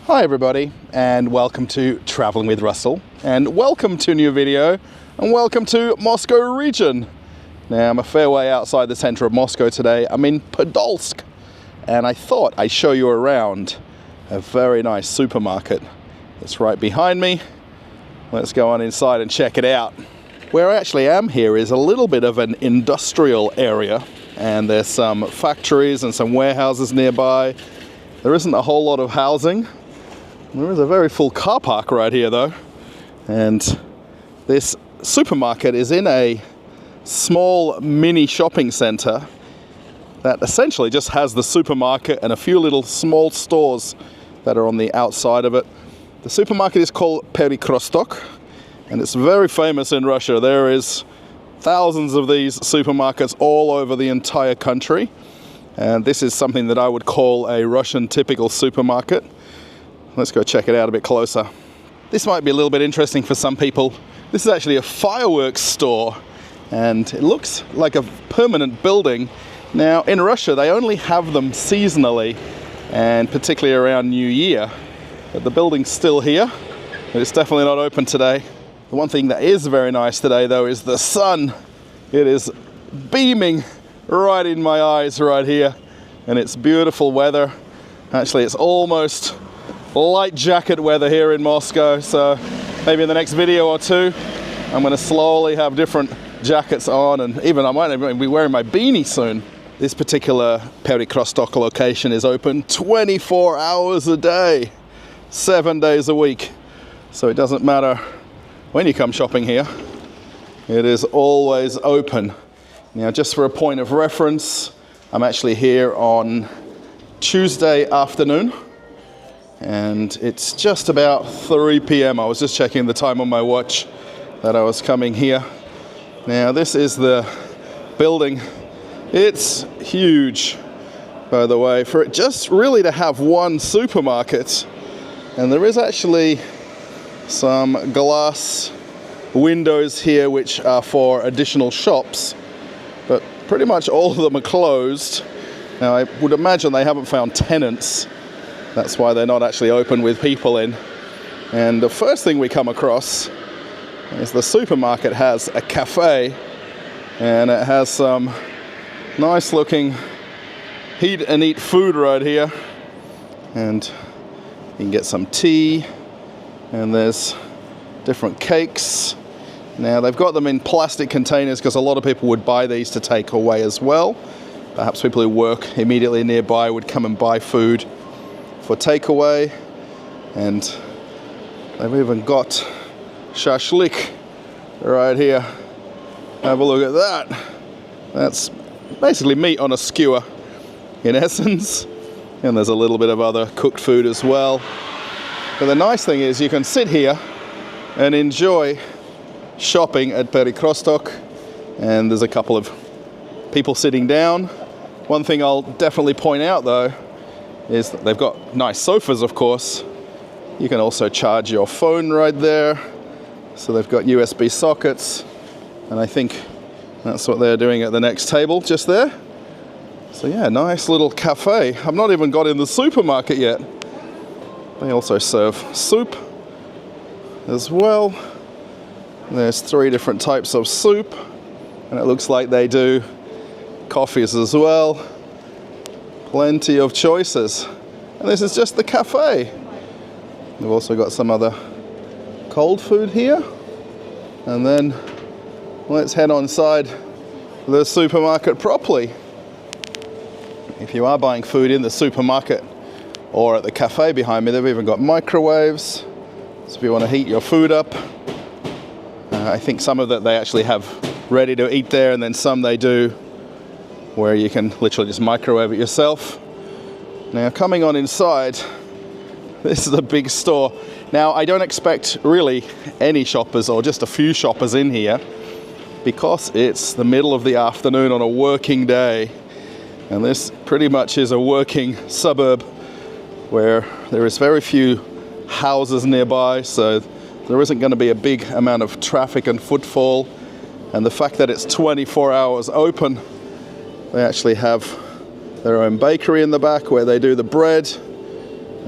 Hi everybody, and welcome to Traveling with Russell, and welcome to a new video, and welcome to Moscow region. Now I'm a fair way outside the center of Moscow today. I'm in Podolsk, and I thought I'd show you around a very nice supermarket that's right behind me. Let's go on inside and check it out. Where I actually am here is a little bit of an industrial area, and there's some factories and some warehouses nearby. There isn't a whole lot of housing. There is a very full car park right here though, and this supermarket is in a small mini shopping center that essentially just has the supermarket and a few little small stores that are on the outside of it. The supermarket is called Perekrestok, and it's very famous in Russia. There is thousands of these supermarkets all over the entire country, and this is something that I would call a Russian typical supermarket. Let's go check it out a bit closer. This might be a little bit interesting for some people. This is actually a fireworks store, and it looks like a permanent building. Now in Russia they only have them seasonally, and particularly around New Year, but the building's still here, but it's definitely not open today. The one thing that is very nice today though is the sun. It is beaming right in my eyes right here, and it's beautiful weather. Actually, it's almost light jacket weather here in Moscow, so maybe in the next video or two I'm going to slowly have different jackets on, and even I might even be wearing my beanie soon. This particular Perekrestok location is open 24 hours a day, 7 days a week, so it doesn't matter when you come shopping here, it is always open. Now just for a point of reference, I'm actually here on Tuesday afternoon, and it's just about 3 p.m. I was just checking the time on my watch that I was coming here. Now this is the building. It's huge, by the way, for it just really to have one supermarket. And there is actually some glass windows here which are for additional shops, but pretty much all of them are closed. Now I would imagine they haven't found tenants. That's why they're not actually open with people in. And the first thing we come across is the supermarket has a cafe, and it has some nice looking heat and eat food right here. And you can get some tea, and there's different cakes. Now they've got them in plastic containers because a lot of people would buy these to take away as well. Perhaps people who work immediately nearby would come and buy food for takeaway, and they've even got shashlik right here. Have a look at that. That's basically meat on a skewer in essence, and there's a little bit of other cooked food as well. But the nice thing is you can sit here and enjoy shopping at Perekrestok, and there's a couple of people sitting down. One thing I'll definitely point out though is that they've got nice sofas, of course. You can also charge your phone right there. So they've got USB sockets, and I think that's what they're doing at the next table just there. So yeah, nice little cafe. I've not even got in the supermarket yet. They also serve soup as well. There's 3 different types of soup, and it looks like they do coffees as well. Plenty of choices. And this is just the cafe. We've also got some other cold food here. And then let's head on inside the supermarket properly. If you are buying food in the supermarket or at the cafe behind me, they've even got microwaves. So if you want to heat your food up, I think some of that they actually have ready to eat there, and then some they do where you can literally just microwave it yourself. Now coming on inside, this is a big store. Now I don't expect really any shoppers or just a few shoppers in here, because it's the middle of the afternoon on a working day, and this pretty much is a working suburb where there is very few houses nearby, so there isn't going to be a big amount of traffic and footfall. And the fact that it's 24 hours open, they actually have their own bakery in the back where they do the bread,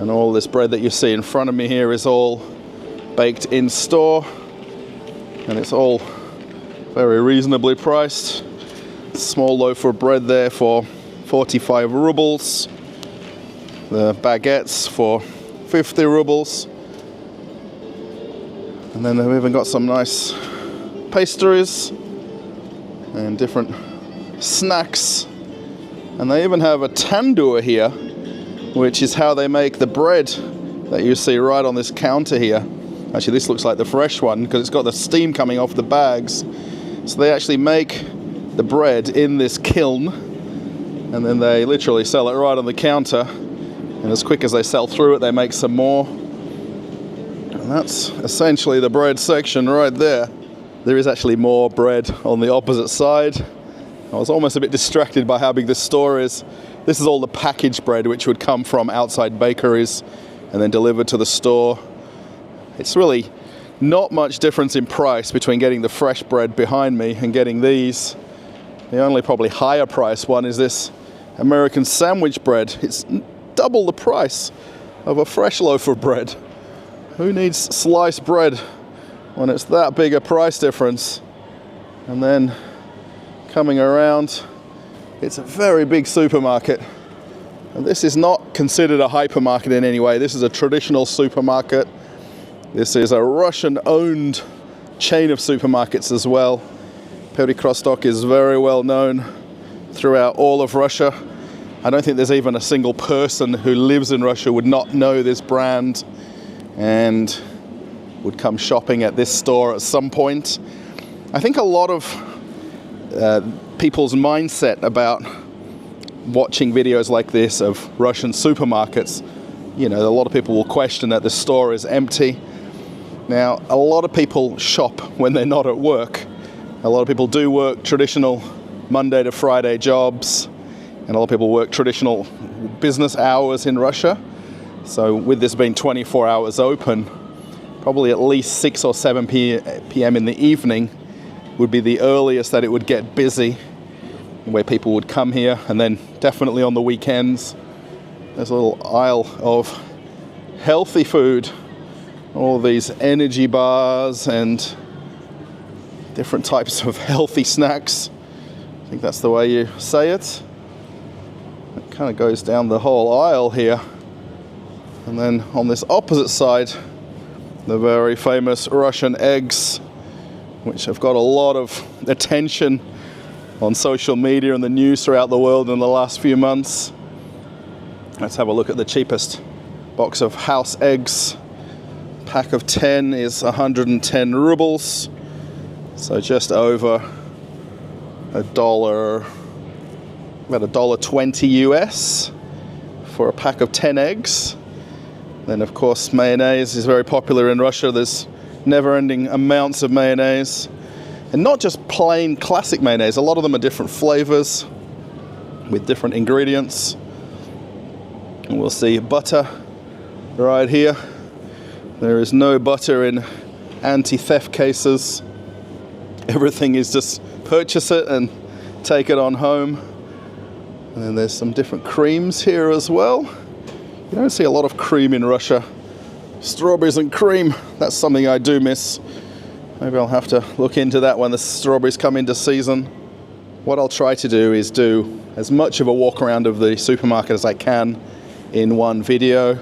And all this bread that you see in front of me here is all baked in store, and it's all very reasonably priced. Small loaf of bread there for 45 rubles. The baguettes for 50 rubles. And then they've even got some nice pastries and different snacks. And they even have a tandoor here, which is how they make the bread that you see right on this counter here. Actually, this looks like the fresh one because it's got the steam coming off the bags. So they actually make the bread in this kiln, and then they literally sell it right on the counter. And as quick as they sell through it, they make some more. And that's essentially the bread section right there. There is actually more bread on the opposite side. I was almost a bit distracted by how big this store is. This is all the packaged bread which would come from outside bakeries and then delivered to the store. It's really not much difference in price between getting the fresh bread behind me and getting these. The only probably higher price one is this American sandwich bread. It's double the price of a fresh loaf of bread. Who needs sliced bread when it's that big a price difference? And then coming around, it's a very big supermarket. And this is not considered a hypermarket in any way. This is a traditional supermarket. This is a Russian-owned chain of supermarkets as well. Perekrestok is very well known throughout all of Russia. I don't think there's even a single person who lives in Russia would not know this brand and would come shopping at this store at some point. I think a lot of people's mindset about watching videos like this of Russian supermarkets, you know, a lot of people will question that the store is empty. Now, a lot of people shop when they're not at work. A lot of people do work traditional Monday to Friday jobs, and a lot of people work traditional business hours in Russia. So with this being 24 hours open, probably at least 6 or 7 p.m. in the evening would be the earliest that it would get busy, where people would come here. And then definitely on the weekends, there's a little aisle of healthy food, all these energy bars and different types of healthy snacks. I think that's the way you say it. It kind of goes down the whole aisle here. And then on this opposite side, the very famous Russian eggs, which have got a lot of attention on social media and the news throughout the world in the last few months. Let's have a look at the cheapest box of house eggs. Pack of 10 is 110 rubles, so just over $1, about $1.20 US for a pack of 10 eggs. Then of course mayonnaise is very popular in Russia. There's never-ending amounts of mayonnaise, and not just plain classic mayonnaise. A lot of them are different flavors with different ingredients. And we'll see butter right here. There is no butter in anti-theft cases. Everything is just purchase it and take it on home. And then there's some different creams here as well. You don't see a lot of cream in Russia. Strawberries and cream, that's something I do miss. Maybe I'll have to look into that when the strawberries come into season. What I'll try to do is do as much of a walk around of the supermarket as I can in one video.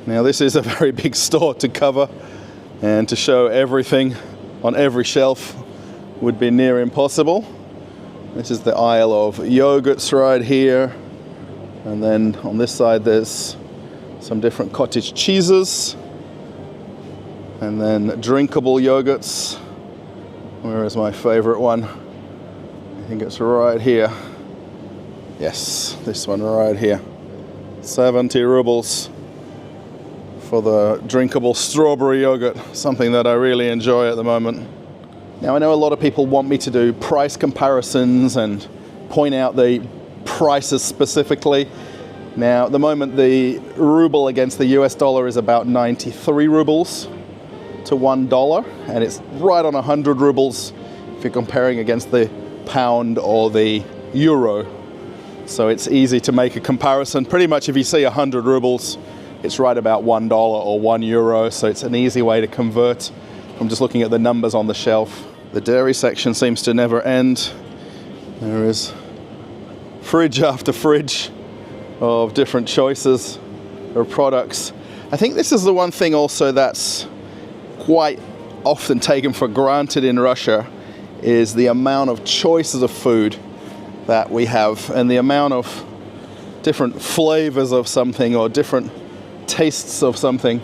Now this is a very big store to cover, and to show everything on every shelf would be near impossible. This is the aisle of yogurts right here, and then on this side there's some different cottage cheeses, and then drinkable yogurts. Where is my favorite one? I think it's right here. Yes, this one right here. 70 rubles for the drinkable strawberry yogurt, something that I really enjoy at the moment. Now I know a lot of people want me to do price comparisons and point out the prices specifically. Now at the moment the ruble against the US dollar is about 93 rubles to $1, and it's right on 100 rubles if you're comparing against the pound or the euro. So it's easy to make a comparison. Pretty much if you see 100 rubles, it's right about $1 or €1, so it's an easy way to convert from just looking at the numbers on the shelf. The dairy section seems to never end. There is fridge after fridge of different choices of products. I think this is the one thing also that's quite often taken for granted in Russia, is the amount of choices of food that we have and the amount of different flavors of something or different tastes of something.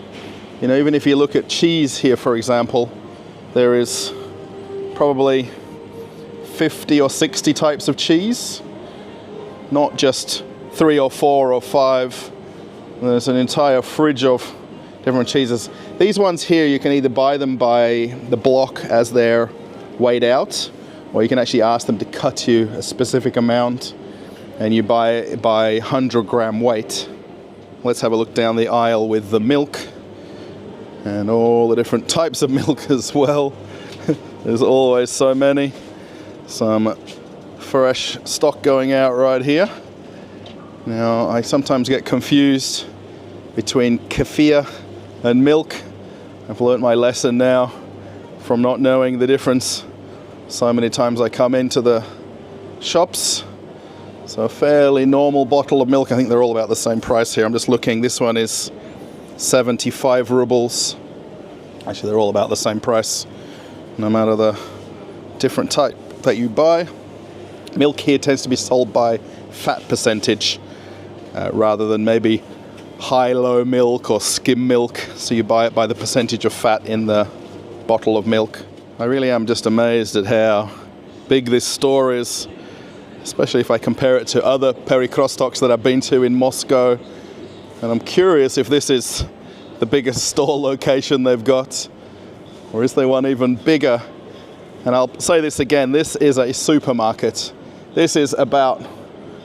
You know, even if you look at cheese here, for example, there is probably 50 or 60 types of cheese, not just 3 or 4 or 5. There's an entire fridge of different cheeses. These ones here, you can either buy them by the block as they're weighed out, or you can actually ask them to cut you a specific amount and you buy it by 100-gram weight. Let's have a look down the aisle with the milk and all the different types of milk as well. There's always so many. Some fresh stock going out right here. Now, I sometimes get confused between kefir and milk. I've learnt my lesson now from not knowing the difference so many times I come into the shops. So a fairly normal bottle of milk, I think they're all about the same price here. I'm just looking, this one is 75 rubles. Actually, they're all about the same price, no matter the different type that you buy. Milk here tends to be sold by fat percentage, rather than maybe high-low milk or skim milk. So you buy it by the percentage of fat in the bottle of milk. I really am just amazed at how big this store is, especially if I compare it to other Perekrestoks that I've been to in Moscow. And I'm curious if this is the biggest store location they've got, or is there one even bigger? And I'll say this again, this is a supermarket. This is about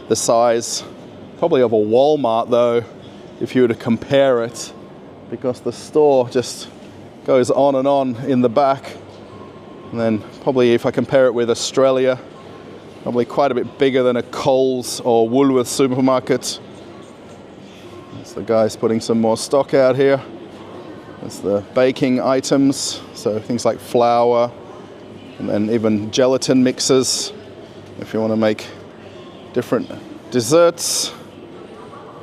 the size, probably of a Walmart though, if you were to compare it, because the store just goes on and on in the back. And then probably if I compare it with Australia, probably quite a bit bigger than a Coles or Woolworths supermarket. That's the guys putting some more stock out here. That's the baking items, so things like flour, and then even gelatin mixes if you want to make different desserts.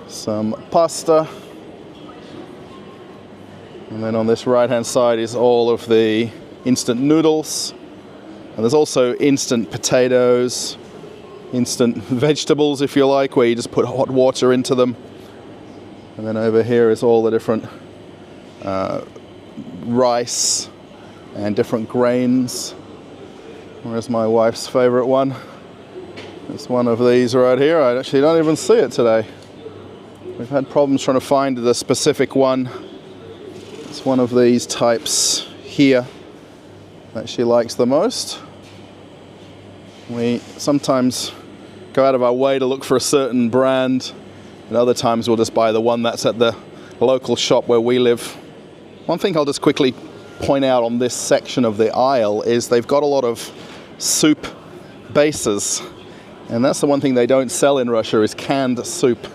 Some pasta. And then on this right hand side is all of the instant noodles. And there's also instant potatoes, instant vegetables if you like, where you just put hot water into them. And then over here is all the different rice and different grains. Where's my wife's favorite one? It's one of these right here. I actually don't even see it today. We've had problems trying to find the specific one. It's one of these types here that she likes the most. We sometimes go out of our way to look for a certain brand, and other times we'll just buy the one that's at the local shop where we live. One thing I'll just quickly point out on this section of the aisle is they've got a lot of soup bases, and that's the one thing they don't sell in Russia is canned soup,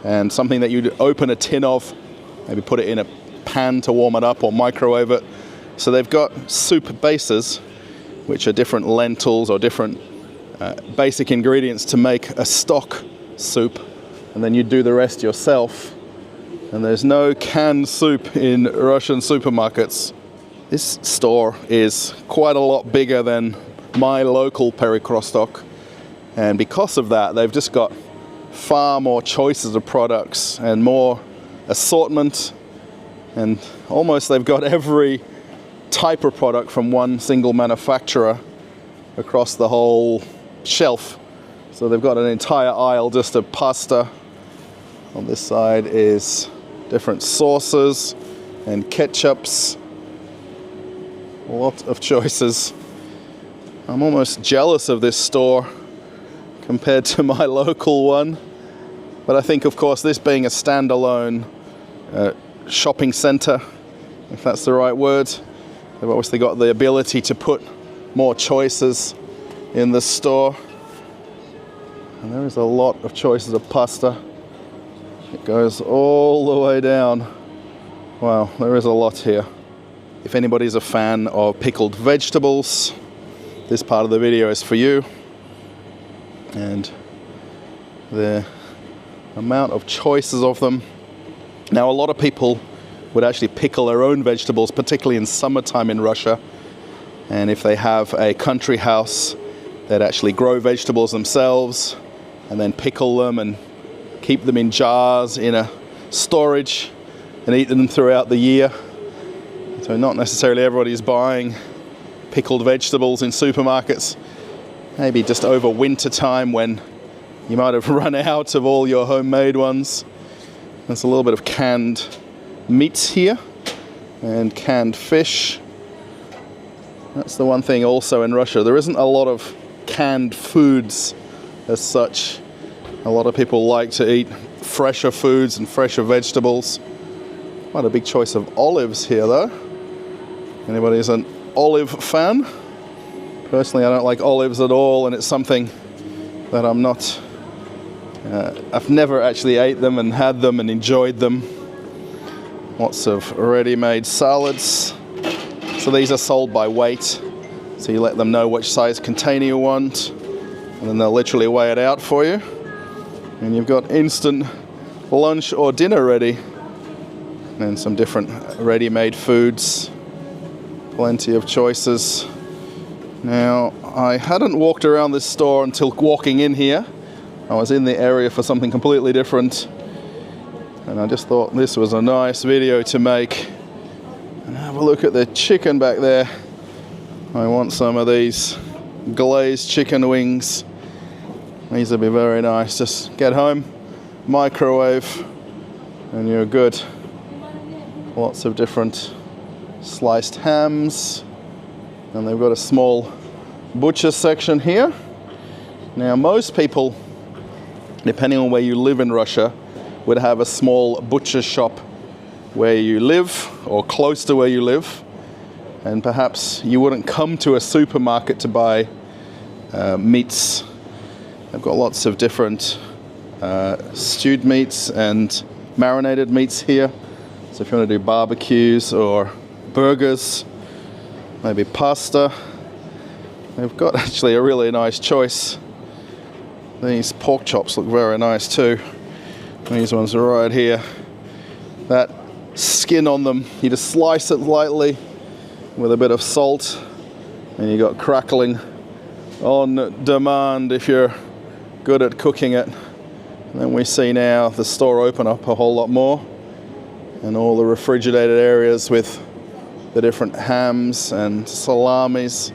and something that you'd open a tin of, maybe put it in a pan to warm it up or microwave it. So they've got soup bases, which are different lentils or different basic ingredients to make a stock soup, and then you do the rest yourself. And there's no canned soup in Russian supermarkets. This store is quite a lot bigger than my local Perekrestok, and because of that, they've just got far more choices of products and more assortment, and almost they've got every type of product from one single manufacturer across the whole shelf. So they've got an entire aisle just of pasta. On this side is different sauces and ketchups. A lot of choices. I'm almost jealous of this store compared to my local one. But I think, of course, this being a standalone shopping center, if that's the right word, they've obviously got the ability to put more choices in the store. And there is a lot of choices of pasta. It goes all the way down. Wow, there is a lot here. If anybody's a fan of pickled vegetables, this part of the video is for you. And the amount of choices of them. Now, a lot of people would actually pickle their own vegetables, particularly in summertime in Russia. And if they have a country house, they'd actually grow vegetables themselves and then pickle them and keep them in jars in a storage and eat them throughout the year. So not necessarily everybody's buying pickled vegetables in supermarkets. Maybe just over winter time when you might have run out of all your homemade ones. There's a little bit of canned meats here and canned fish. That's the one thing also in Russia. There isn't a lot of canned foods as such. A lot of people like to eat fresher foods and fresher vegetables. Quite a big choice of olives here though. Anybody who's an olive fan? Personally, I don't like olives at all, and it's something that I'm not... I've never actually ate them and had them and enjoyed them. Lots of ready-made salads. So these are sold by weight. So you let them know which size container you want, and then they'll literally weigh it out for you. And you've got instant lunch or dinner ready. And some different ready-made foods. Plenty of choices. Now, I hadn't walked around this store until walking in here. I was in the area for something completely different. And I just thought this was a nice video to make. And have a look at the chicken back there. I want some of these glazed chicken wings. These would be very nice. Just get home, microwave, and you're good. Lots of different sliced hams, and they've got a small butcher section here. Now, most people, depending on where you live in Russia, would have a small butcher shop where you live or close to where you live, and perhaps you wouldn't come to a supermarket to buy meats. They've got lots of different stewed meats and marinated meats here. So if you want to do barbecues or burgers, maybe pasta, they've got actually a really nice choice. These pork chops look very nice too. These ones are right here. That skin on them, you just slice it lightly with a bit of salt, and you got crackling on demand if you're good at cooking it. And then we see now the store open up a whole lot more, and all the refrigerated areas with the different hams and salamis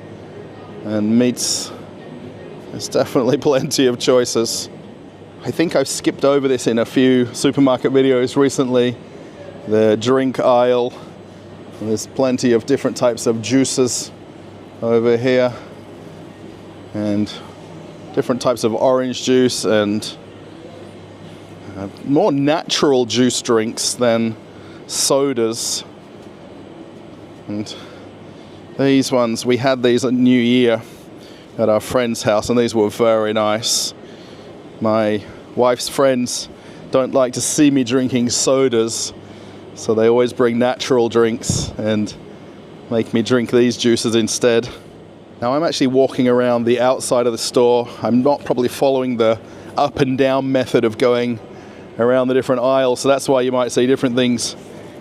and meats. There's definitely plenty of choices. I think I've skipped over this in a few supermarket videos recently. The drink aisle. There's plenty of different types of juices over here, and different types of orange juice and more natural juice drinks than sodas. And these ones, we had these at New Year at our friend's house, and these were very nice. My wife's friends don't like to see me drinking sodas, so they always bring natural drinks and make me drink these juices instead. Now, I'm actually walking around the outside of the store. I'm not probably following the up and down method of going around the different aisles, so that's why you might see different things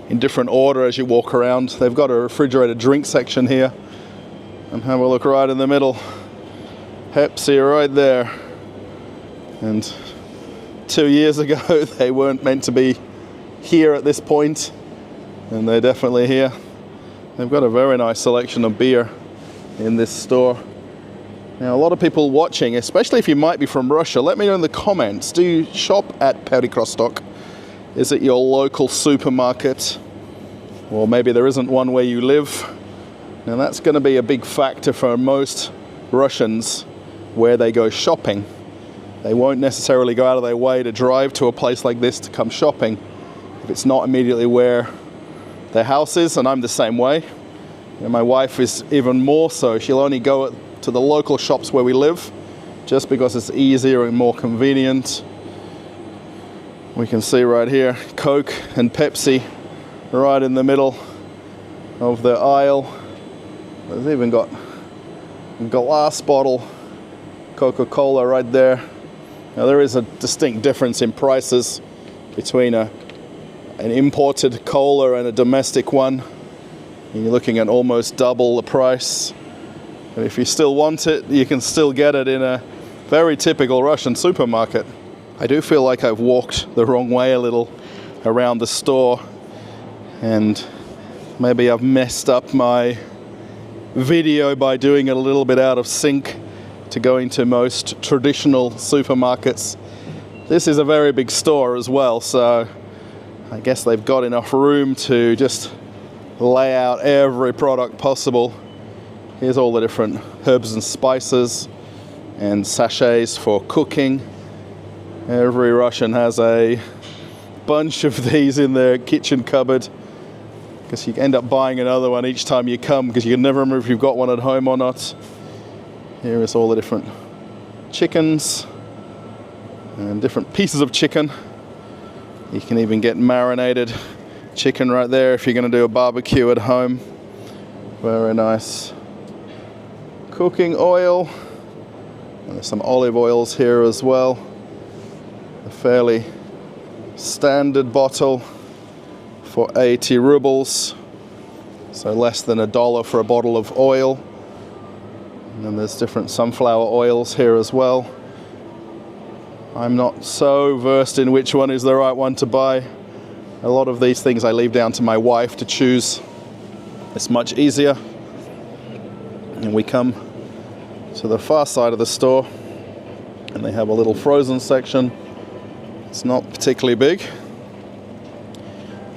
in different order as you walk around. They've got a refrigerated drink section here, and have a look right in the middle. Pepsi right there. And 2 years ago they weren't meant to be here at this point, and they're definitely here. They've got a very nice selection of beer in this store. Now, a lot of people watching, especially if you might be from Russia, let me know in the comments, do you shop at Perekrestok? Is it your local supermarket? Or maybe there isn't one where you live. Now, that's going to be a big factor for most Russians where they go shopping. They won't necessarily go out of their way to drive to a place like this to come shopping if it's not immediately where their house is, and I'm the same way. You know, my wife is even more so. She'll only go to the local shops where we live just because it's easier and more convenient. We can see right here, Coke and Pepsi right in the middle of the aisle. There's even got a glass bottle Coca-Cola right there. Now there is a distinct difference in prices between an imported cola and a domestic one. And you're looking at almost double the price. And if you still want it, you can still get it in a very typical Russian supermarket. I do feel like I've walked the wrong way a little around the store, and maybe I've messed up my video by doing it a little bit out of sync to going to most traditional supermarkets. This is a very big store as well, so I guess they've got enough room to just lay out every product possible. Here's all the different herbs and spices and sachets for cooking. Every Russian has a bunch of these in their kitchen cupboard, because you end up buying another one each time you come, because you can never remember if you've got one at home or not. Here is all the different chickens and different pieces of chicken. You can even get marinated chicken right there if you're going to do a barbecue at home. Very nice. Cooking oil. And there's some olive oils here as well. A fairly standard bottle for 80 rubles, so less than $1 for a bottle of oil. And then there's different sunflower oils here as well. I'm not so versed in which one is the right one to buy. A lot of these things I leave down to my wife to choose. It's much easier. And we come to the far side of the store, and they have a little frozen section. It's not particularly big,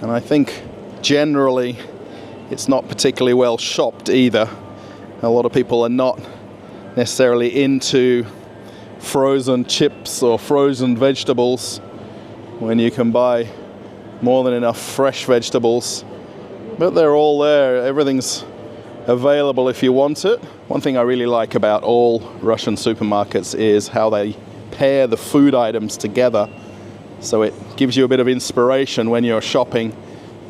and I think generally it's not particularly well shopped either. A lot of people are not necessarily into frozen chips or frozen vegetables when you can buy more than enough fresh vegetables. But they're all there. Everything's available if you want it. One thing I really like about all Russian supermarkets is how they pair the food items together. So it gives you a bit of inspiration when you're shopping.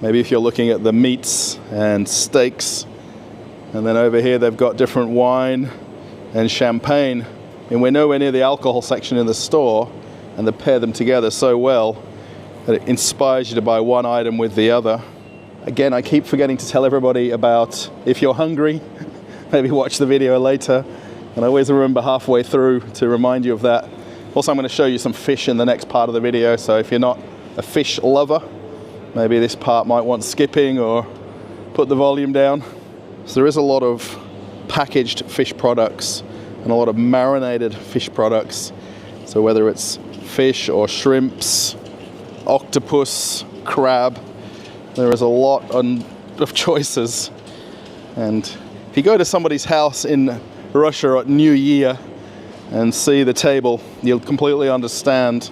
Maybe if you're looking at the meats and steaks. And then over here they've got different wine and champagne. And we're nowhere near the alcohol section in the store. And they pair them together so well that it inspires you to buy one item with the other. Again, I keep forgetting to tell everybody about, if you're hungry, maybe watch the video later. And I always remember halfway through to remind you of that. Also, I'm going to show you some fish in the next part of the video, so if you're not a fish lover, maybe this part might want skipping or put the volume down. So there is a lot of packaged fish products and a lot of marinated fish products. So whether it's fish or shrimps, octopus, crab, there is a lot of choices. And if you go to somebody's house in Russia at New Year and see the table, you'll completely understand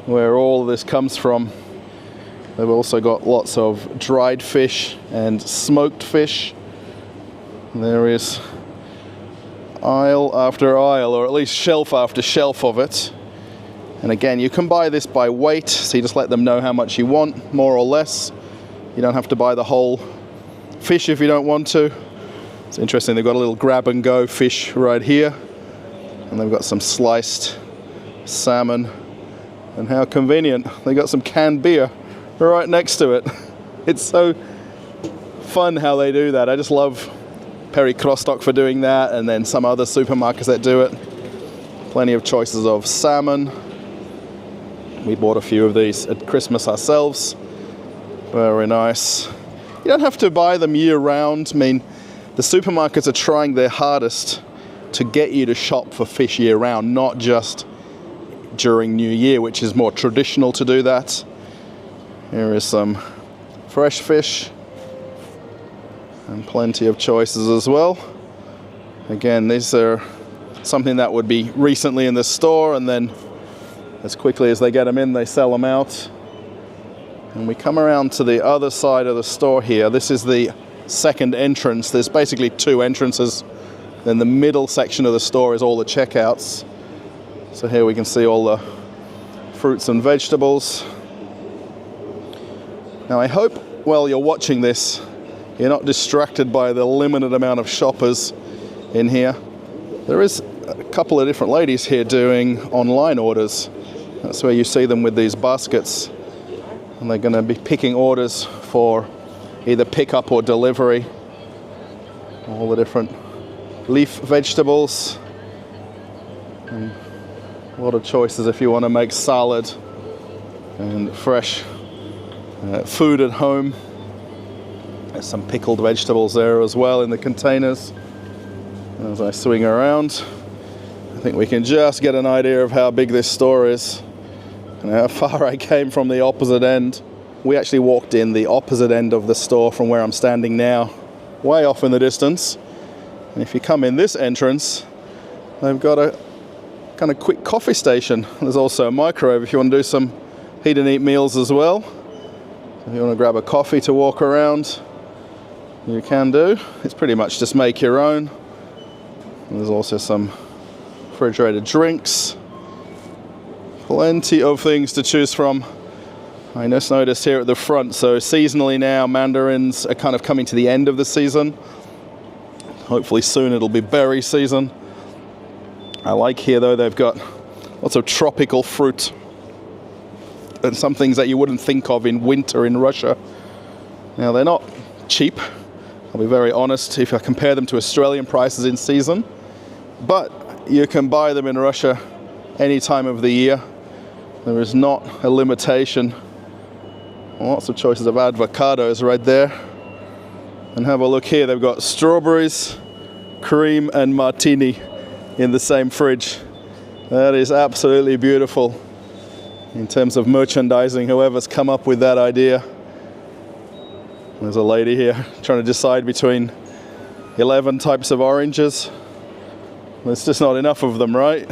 where all of this comes from. They've also got lots of dried fish and smoked fish. And there is aisle after aisle, or at least shelf after shelf of it. And again, you can buy this by weight, so you just let them know how much you want, more or less. You don't have to buy the whole fish if you don't want to. It's interesting, they've got a little grab and go fish right here. And they've got some sliced salmon. And how convenient, they got some canned beer right next to it. It's so fun how they do that. I just love Perekrestok for doing that, and then some other supermarkets that do it. Plenty of choices of salmon. We bought a few of these at Christmas ourselves. Very nice. You don't have to buy them year round. I mean, the supermarkets are trying their hardest to get you to shop for fish year round, not just during New Year, which is more traditional to do that. Here is some fresh fish and plenty of choices as well. Again, these are something that would be recently in the store, and then as quickly as they get them in, they sell them out. And we come around to the other side of the store here. This is the second entrance. There's basically two entrances. Then the middle section of the store is all the checkouts. So here we can see all the fruits and vegetables. Now I hope while you're watching this, you're not distracted by the limited amount of shoppers in here. There is a couple of different ladies here doing online orders. That's where you see them with these baskets. And they're going to be picking orders for either pickup or delivery. All the different leaf vegetables. And a lot of choices if you want to make salad and fresh food at home. There's some pickled vegetables there as well in the containers. As I swing around, I think we can just get an idea of how big this store is and how far I came from the opposite end. We actually walked in the opposite end of the store from where I'm standing now, way off in the distance. And if you come in this entrance, they've got a kind of quick coffee station. There's also a microwave if you want to do some heat and eat meals as well. If you want to grab a coffee to walk around, you can do. It's pretty much just make your own. And there's also some refrigerated drinks. Plenty of things to choose from. I just noticed here at the front, so seasonally now, mandarins are kind of coming to the end of the season. Hopefully soon it'll be berry season. I like here though, they've got lots of tropical fruit and some things that you wouldn't think of in winter in Russia. Now they're not cheap, I'll be very honest, if I compare them to Australian prices in season, but you can buy them in Russia any time of the year. There is not a limitation. Lots of choices of avocados right there. And have a look here, they've got strawberries, cream and martini in the same fridge. That is absolutely beautiful in terms of merchandising, whoever's come up with that idea. There's a lady here trying to decide between 11 types of oranges. There's just not enough of them, right?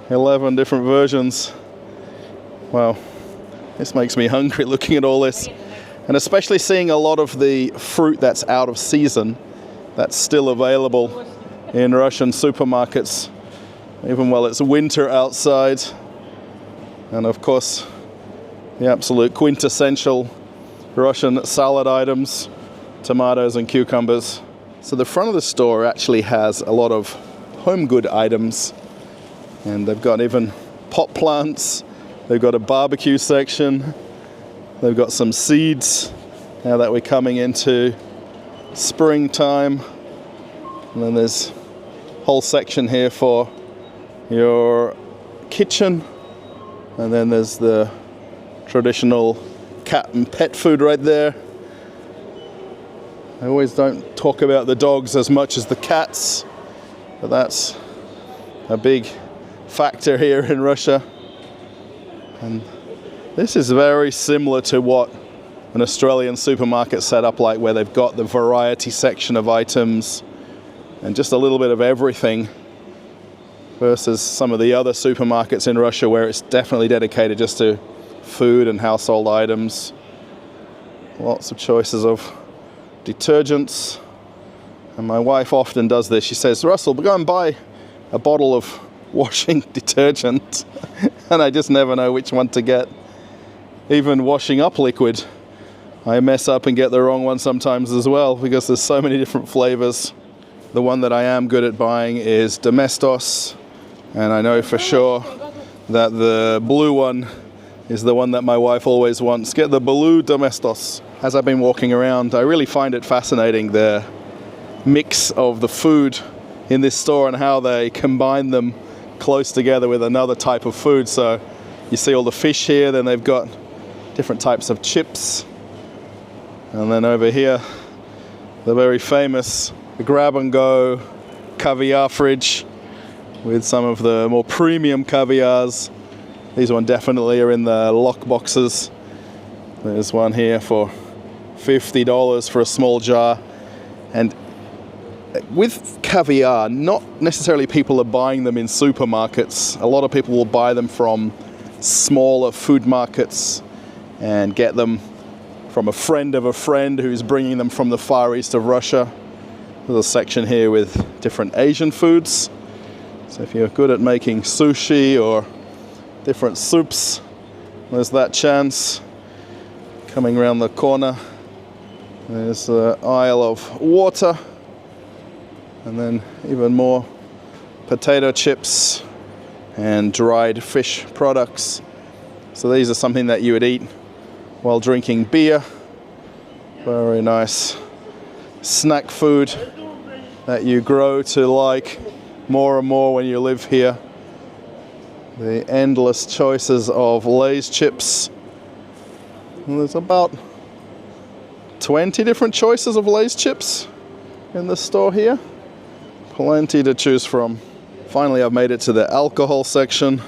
11 different versions. Wow, this makes me hungry looking at all this. And especially seeing a lot of the fruit that's out of season, that's still available in Russian supermarkets, even while it's winter outside. And of course, the absolute quintessential Russian salad items, tomatoes and cucumbers. So the front of the store actually has a lot of home good items, and they've got even pot plants, they've got a barbecue section, they've got some seeds now that we're coming into springtime. And then there's a whole section here for your kitchen, and then there's the traditional cat and pet food right there. I always don't talk about the dogs as much as the cats, but that's a big factor here in Russia. And this is very similar to what an Australian supermarket set up like, where they've got the variety section of items and just a little bit of everything, versus some of the other supermarkets in Russia where it's definitely dedicated just to food and household items. Lots of choices of detergents. And my wife often does this. She says, "Russell, go and buy a bottle of washing detergent." And I just never know which one to get. Even washing up liquid, I mess up and get the wrong one sometimes as well, because there's so many different flavors. The one that I am good at buying is Domestos, and I know for sure that the blue one is the one that my wife always wants. Get the blue Domestos. As I've been walking around, I really find it fascinating, the mix of the food in this store and how they combine them close together with another type of food. So you see all the fish here, then they've got different types of chips. And then over here, the very famous grab and go caviar fridge with some of the more premium caviars. These one definitely are in the lock boxes. There's one here for $50 for a small jar. And with caviar, not necessarily people are buying them in supermarkets. A lot of people will buy them from smaller food markets and get them from a friend of a friend who's bringing them from the far east of Russia. There's a section here with different Asian foods. So if you're good at making sushi or different soups, there's that chance. Coming around the corner, there's the aisle of water, and then even more potato chips and dried fish products. So these are something that you would eat while drinking beer. Very nice snack food that you grow to like more and more when you live here. The endless choices of Lay's chips. And there's about 20 different choices of Lay's chips in the store here. Plenty to choose from. Finally, I've made it to the alcohol section.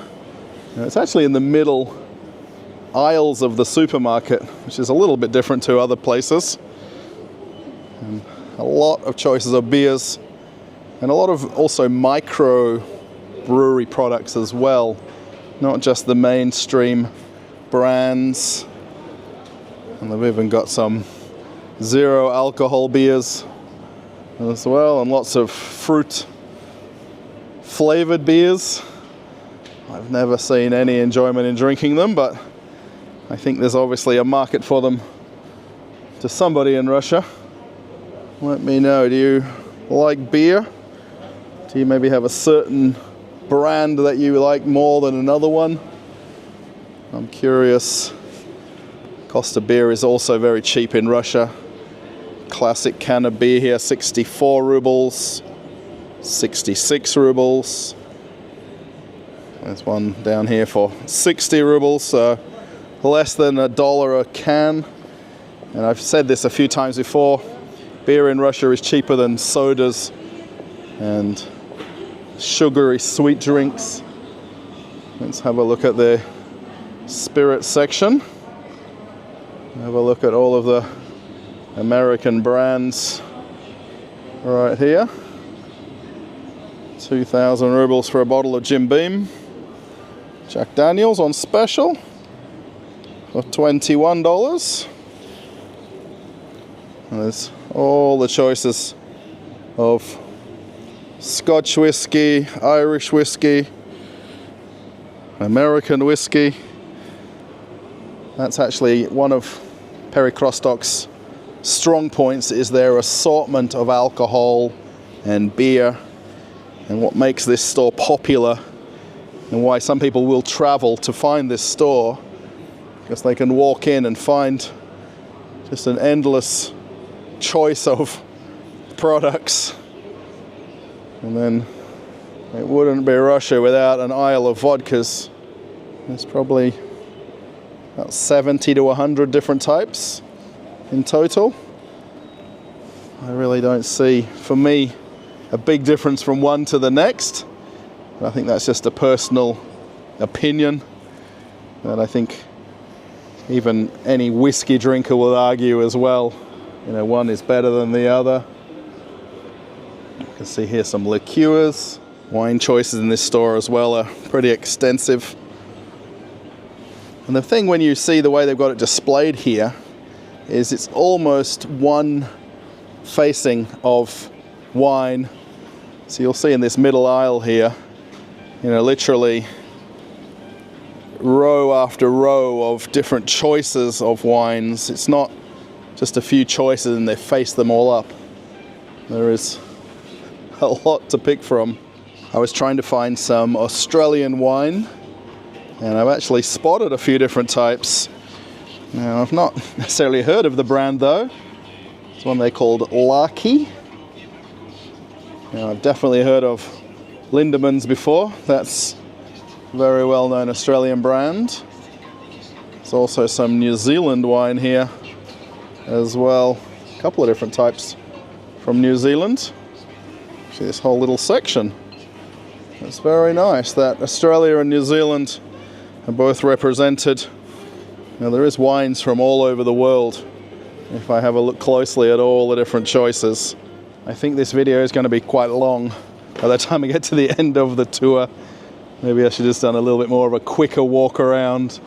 And it's actually in the middle aisles of the supermarket, which is a little bit different to other places. And a lot of choices of beers and a lot of also micro brewery products as well, not just the mainstream brands. And they've even got some zero alcohol beers as well, and lots of fruit flavored beers. I've never seen any enjoyment in drinking them, but I think there's obviously a market for them to somebody in Russia. Let me know, do you like beer? Do you maybe have a certain brand that you like more than another one? I'm curious. Cost of beer is also very cheap in Russia. Classic can of beer here, 64 rubles, 66 rubles. There's one down here for 60 rubles, so less than $1 a can. And I've said this a few times before, beer in Russia is cheaper than sodas and sugary sweet drinks. Let's have a look at the spirit section. Have a look at all of the American brands right here. 2,000 rubles for a bottle of Jim Beam. Jack Daniels on special for $21. And there's all the choices of Scotch whiskey, Irish whiskey, American whiskey. That's actually one of Perekresstok's strong points, is their assortment of alcohol and beer, and what makes this store popular and why some people will travel to find this store, because they can walk in and find just an endless choice of products. And then it wouldn't be Russia without an aisle of vodkas. There's probably about 70 to 100 different types in total. I really don't see, for me, a big difference from one to the next. I think that's just a personal opinion, that I think even any whiskey drinker will argue as well. You know, one is better than the other. You can see here some liqueurs. Wine choices in this store as well are pretty extensive. And the thing when you see the way they've got it displayed here is it's almost one facing of wine. So you'll see in this middle aisle here, you know, literally row after row of different choices of wines. It's not just a few choices and they face them all up. There is a lot to pick from. I was trying to find some Australian wine, and I've actually spotted a few different types. Now, I've not necessarily heard of the brand though. It's one they called Larky. Now, I've definitely heard of Lindemans before. That's a very well-known Australian brand. There's also some New Zealand wine here as well. A couple of different types from New Zealand. See this whole little section. It's very nice that Australia and New Zealand are both represented. Now, there is wines from all over the world. If I have a look closely at all the different choices. I think this video is going to be quite long by the time I get to the end of the tour. Maybe I should have just done a little bit more of a quicker walk around.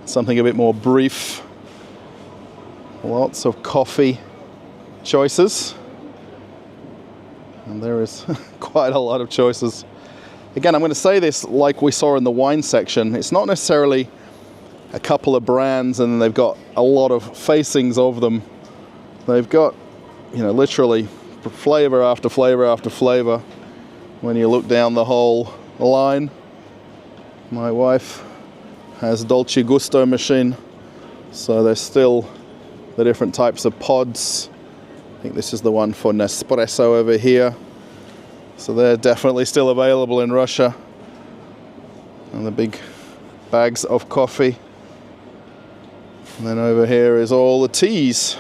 Something a bit more brief. Lots of coffee choices. And there is quite a lot of choices. Again, I'm going to say this like we saw in the wine section. It's not necessarily a couple of brands, and they've got a lot of facings of them. They've got, you know, literally flavor after flavor after flavor when you look down the whole line. My wife has Dolce Gusto machine, so there's still the different types of pods. I think this is the one for Nespresso over here. So they're definitely still available in Russia. And the big bags of coffee. And then over here is all the teas.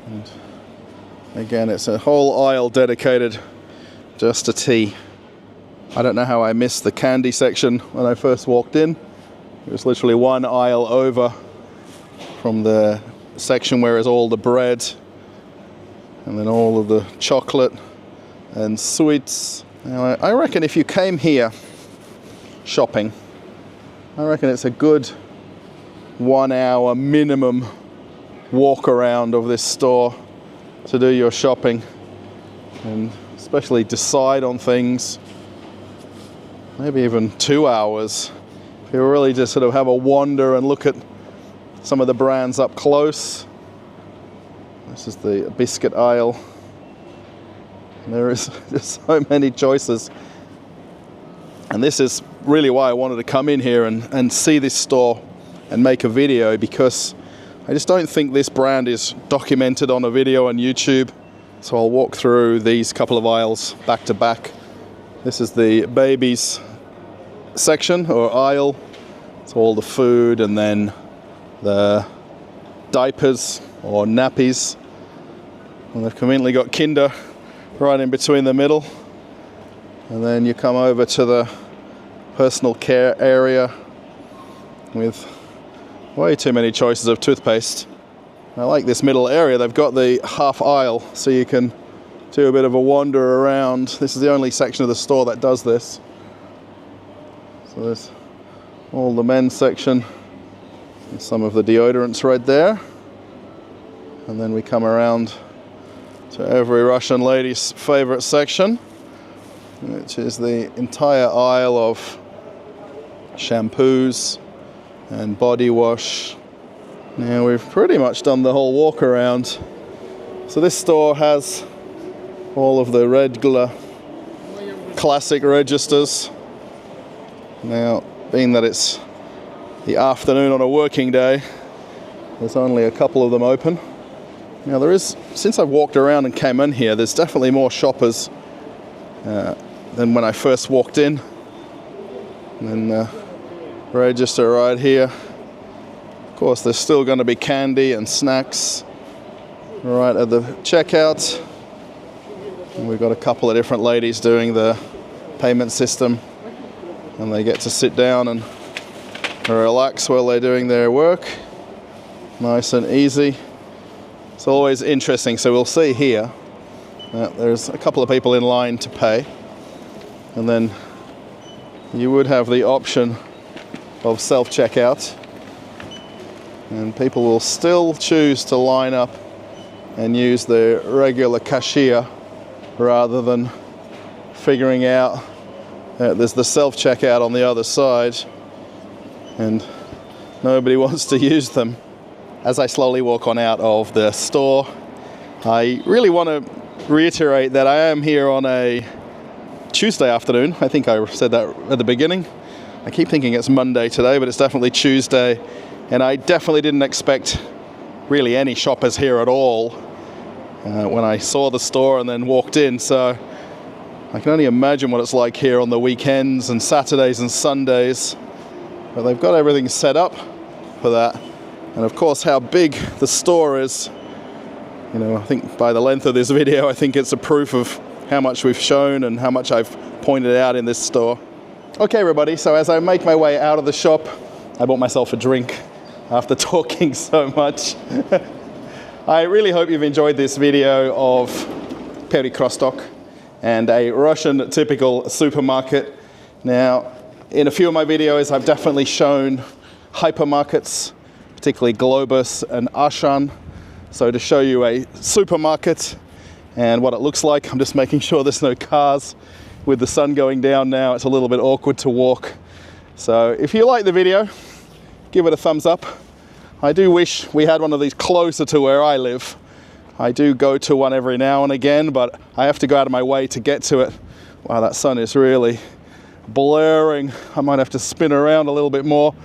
And again, it's a whole aisle dedicated just to tea. I don't know how I missed the candy section when I first walked in. It was literally one aisle over from the section where is all the bread and then all of the chocolate and sweets. Now, I reckon if you came here shopping, I reckon it's a good 1 hour minimum walk around of this store to do your shopping, and especially decide on things. Maybe even 2 hours. If you really just sort of have a wander and look at some of the brands up close. This is the biscuit aisle. And there is just so many choices. And this is really why I wanted to come in here and see this store and make a video, because I just don't think this brand is documented on a video on YouTube. So I'll walk through these couple of aisles back to back. This is the babies section or aisle. It's all the food, and then the diapers or nappies. And they've conveniently got Kinder right in between the middle. And then you come over to the personal care area with way too many choices of toothpaste. I like this middle area. They've got the half aisle so you can do a bit of a wander around. This is the only section of the store that does this. So there's all the men's section and some of the deodorants right there. And then we come around to every Russian lady's favorite section, which is the entire aisle of shampoos and body wash. Now we've pretty much done the whole walk around. So this store has all of the regular classic registers. Now, being that it's the afternoon on a working day, there's only a couple of them open. Now there is, since I've walked around and came in here, there's definitely more shoppers than when I first walked in. And then the register right here. Of course, there's still going to be candy and snacks right at the checkout. And we've got a couple of different ladies doing the payment system, and they get to sit down and relax while they're doing their work. Nice and easy. It's always interesting. So we'll see here that there's a couple of people in line to pay, and then you would have the option of self-checkout, and people will still choose to line up and use the regular cashier rather than figuring out that there's the self-checkout on the other side and nobody wants to use them. As I slowly walk on out of the store, I really want to reiterate that I am here on a Tuesday afternoon. I think I said that at the beginning. I keep thinking it's Monday today, but it's definitely Tuesday. And I definitely didn't expect really any shoppers here at all when I saw the store and then walked in. So I can only imagine what it's like here on the weekends and Saturdays and Sundays. But they've got everything set up for that. And of course, how big the store is. You know, I think by the length of this video, I think it's a proof of how much we've shown and how much I've pointed out in this store. Okay, everybody, so as I make my way out of the shop, I bought myself a drink after talking so much. I really hope you've enjoyed this video of Perekrestok and a Russian typical supermarket. Now, in a few of my videos, I've definitely shown hypermarkets, particularly Globus and Ashan. So to show you a supermarket and what it looks like, I'm just making sure there's no cars. With the sun going down now, it's a little bit awkward to walk So if you like the video, give it a thumbs up. I do wish we had one of these closer to where I live. I do go to one every now and again, but I have to go out of my way to get to it. Wow, that sun is really blurring. I might have to spin around a little bit more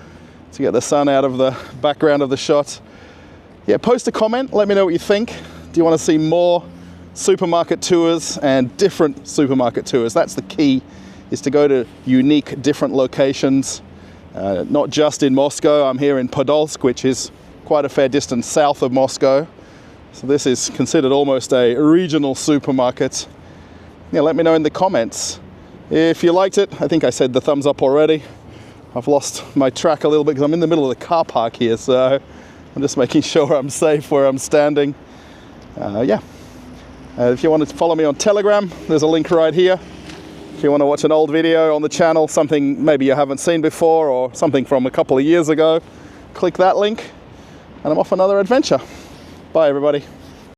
to get the sun out of the background of the shot. Yeah, post a comment, let me know what you think. Do you want to see more supermarket tours and different supermarket tours? That's the key, is to go to unique, different locations. Not just in Moscow. I'm here in Podolsk, which is quite a fair distance south of Moscow. So this is considered almost a regional supermarket. Yeah, let me know in the comments if you liked it. I think I said the thumbs up already. I've lost my track a little bit because I'm in the middle of the car park here, so I'm just making sure I'm safe where I'm standing. If you want to follow me on Telegram, there's a link right here. If you want to watch an old video on the channel, something maybe you haven't seen before or something from a couple of years ago, click that link and I'm off another adventure. Bye everybody.